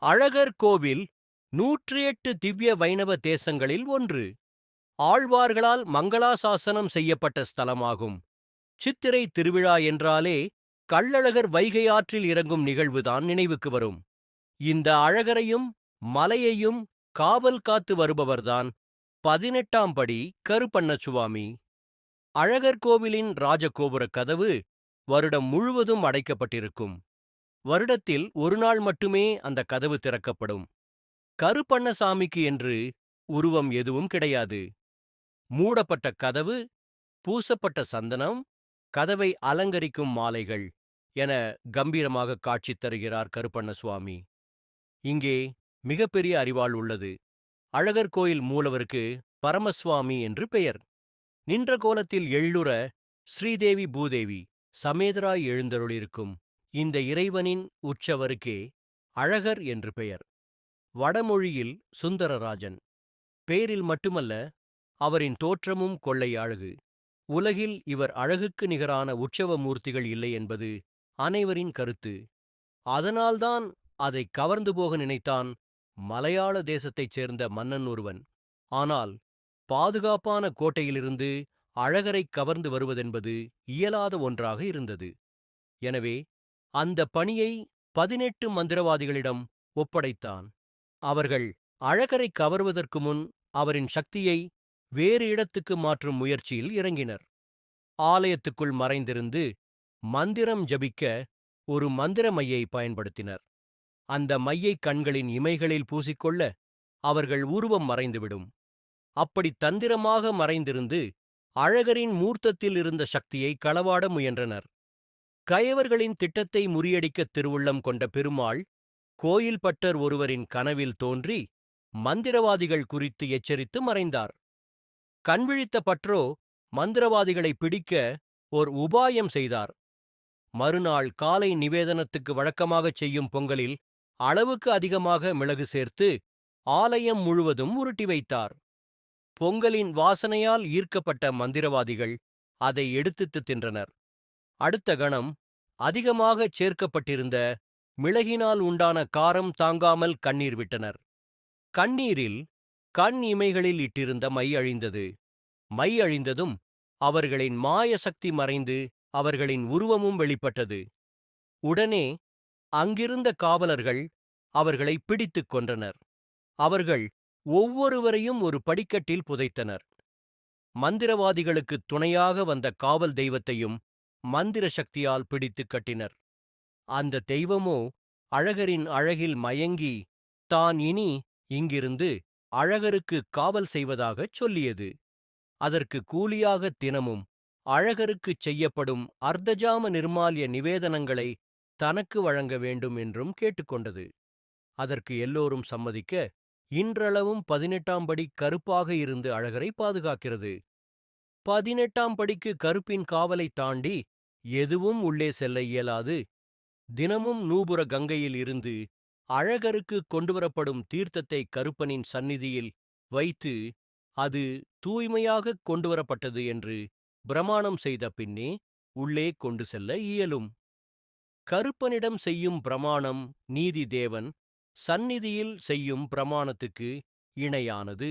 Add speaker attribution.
Speaker 1: அழகர் கோவில் 108 திவ்ய வைணவ தேசங்களில் ஒன்று. ஆழ்வார்களால் மங்களாசாசனம் செய்யப்பட்ட ஸ்தலமாகும். சித்திரை திருவிழா என்றாலே கள்ளழகர் வைகை ஆற்றில் இறங்கும் நிகழ்வுதான் நினைவுக்கு வரும். இந்த அழகரையும் மலையையும் காவல் காத்து வருபவர்தான் 18ஆம் படி கருப்பண்ணசுவாமி. அழகர் கோவிலின் ராஜகோபுர கதவு வருடம் முழுவதும் அடைக்கப்பட்டிருக்கும். வருடத்தில் ஒரு நாள் மட்டுமே அந்த கதவு திறக்கப்படும். கருப்பண்ணசாமிக்கு என்று உருவம் எதுவும் கிடையாது. மூடப்பட்ட கதவு, பூசப்பட்ட சந்தனம், கதவை அலங்கரிக்கும் மாலைகள் என கம்பீரமாக காட்சி தருகிறார் கருப்பண்ணசுவாமி. இங்கே மிகப்பெரிய அறிவாள் உள்ளது. அழகர் கோயில் மூலவருக்கு பரமசுவாமி என்று பெயர். நின்ற கோலத்தில் எள்ளுற ஸ்ரீதேவி பூதேவி சமேதராய் எழுந்தருளிருக்கும் இந்த இறைவனின் உற்சவருக்கே அழகர் என்று பெயர். வடமொழியில் சுந்தரராஜன். பேரில் மட்டுமல்ல, அவரின் தோற்றமும் கொள்ளை அழகு. உலகில் இவர் அழகுக்கு நிகரான உற்சவ மூர்த்திகள் இல்லை என்பது அனைவரின் கருத்து. அதனால்தான் அதை கவர்ந்து போக நினைத்தான் மலையாள தேசத்தைச் சேர்ந்த மன்னன் ஒருவன். ஆனால் பாதுகாப்பான கோட்டையிலிருந்து அழகரை கவர்ந்து வருவதென்பது இயலாத ஒன்றாக இருந்தது. எனவே அந்த பணியை 18 மந்திரவாதிகளிடம் ஒப்படைத்தான். அவர்கள் அழகரை கவர்வதற்கு முன் அவரின் சக்தியை வேறு இடத்துக்கு மாற்றும் முயற்சியில் இறங்கினர். ஆலயத்துக்குள் மறைந்திருந்து மந்திரம் ஜபிக்க ஒரு மந்திர மையை பயன்படுத்தினர். அந்த மையை கண்களின் இமைகளில் பூசிக்கொள்ள அவர்கள் உருவம் மறைந்துவிடும். அப்படி தந்திரமாக மறைந்திருந்து அழகரின் மூர்த்தத்தில் இருந்த சக்தியை களவாட முயன்றனர். கயவர்களின் திட்டத்தை முறியடிக்க திருவுள்ளம் கொண்ட பெருமாள் கோயில் பட்டர் ஒருவரின் கனவில் தோன்றி மந்திரவாதிகள் குறித்து எச்சரித்து மறைந்தார். கண்விழித்த பற்றோ மந்திரவாதிகளை பிடிக்க ஓர் உபாயம் செய்தார். மறுநாள் காலை நிவேதனத்துக்கு வழக்கமாகச் செய்யும் பொங்கலில் அளவுக்கு அதிகமாக மிளகு சேர்த்து ஆலயம் முழுவதும் உருட்டி வைத்தார். பொங்கலின் வாசனையால் ஈர்க்கப்பட்ட மந்திரவாதிகள் அதை எடுத்துத் தின்றனர். அடுத்த கணம் அதிகமாகச் சேர்க்கப்பட்டிருந்த மிளகினால் உண்டான காரம் தாங்காமல் கண்ணீர் விட்டனர். கண்ணீரில் கண் இமைகளில் இட்டிருந்த மை அழிந்தது. மை அழிந்ததும் அவர்களின் மாய சக்தி மறைந்து அவர்களின் உருவமும் வெளிப்பட்டது. உடனே அங்கிருந்த காவலர்கள் அவர்களை பிடித்துக் கொன்றனர். அவர்கள் ஒவ்வொருவரையும் ஒரு படிக்கட்டில் புதைத்தனர். மந்திரவாதிகளுக்கு துணையாக வந்த காவல் தெய்வத்தையும் மந்திர சக்தியால் பிடித்துக் கட்டினர். அந்த தெய்வமோ அழகரின் அழகில் மயங்கி தான் இனி இங்கிருந்து அழகருக்கு காவல் செய்வதாகச் சொல்லியது. அதற்கு கூலியாக தினமும் அழகருக்குச் செய்யப்படும் அர்த்தஜாம நிர்மால்ய நிவேதனங்களை தனக்கு வழங்க வேண்டும் என்றும் கேட்டுக்கொண்டது. அதற்கு எல்லோரும் சம்மதிக்க இன்றளவும் 18ஆம் படி கருப்பாக இருந்து அழகரை பாதுகாக்கிறது. 18ஆம் படிக்கு கருப்பின் காவலை தாண்டி எதுவும் உள்ளே செல்ல இயலாது. தினமும் நூபுர கங்கையில் இருந்து அழகருக்கு கொண்டுவரப்படும் தீர்த்தத்தை கருப்பனின் சந்நிதியில் வைத்து அது தூய்மையாகக் கொண்டுவரப்பட்டது என்று பிரமாணம் செய்த பின்னே உள்ளே கொண்டு செல்ல இயலும். கருப்பனிடம் செய்யும் பிரமாணம் நீதி தேவன் சந்நிதியில் செய்யும் பிரமாணத்துக்கு இணையானது.